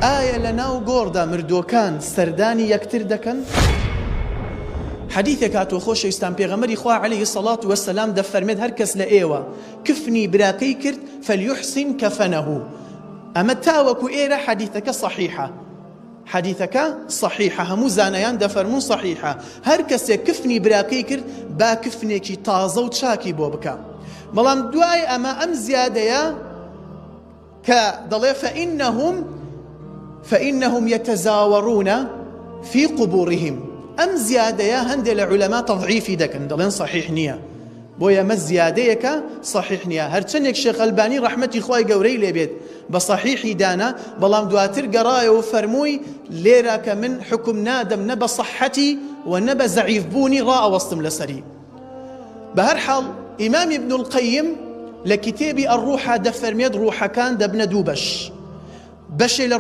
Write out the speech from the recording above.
ئایا لە ناو گۆڕدا مردووەکان سەردانی یەکتر دەکەن؟ حەدیثێک هاتووە خۆشەویستان پێغەمبەری خوا عەلەیهی سەڵات وەسەلام دەفەرمێت هەر کەس لە ئێوە کفنی براکەی کرد فەلیوحسین کەفەنەهو. ئەمە تاوەکو ئێرە حەدیثەکە صەحیحە، حەدیثەکە صەحیحە، هەموو زانایان دەفەرمون صەحیحە. هەر کەسێک کفنی براکەی کرد با کفنێکی تازە و چاکی بۆ بکە. بەڵام دوای ئەمە ئەم زیادەیە کە دەڵێ فإنهم يتزاورون في قبورهم، ئەم زیادەیە هەندێک لە عولەما تەضعیفی دەکەن، دەڵێن صەحیح نییە، بۆیە ئەمە زیادەیەکە صەحیح نییە. هەرچەندێک شێخ ئەلبانی ڕەحمەتی خوای گەورەی لێبێت بە صەحیحی دانا، بەڵام دواتر گەڕایەوە فەرمووی لێرە کە من حکم نادەم نە بە صەحەتی و نە بە زەعیف بوونی ڕائەوەستم لەسەری. بە هەر حاڵ ئیمام ابن القەیم لە کتێبی ئەڕوحە دەفەرمێت ڕوحەکان دەبنە دوو بەش. بەشێ لە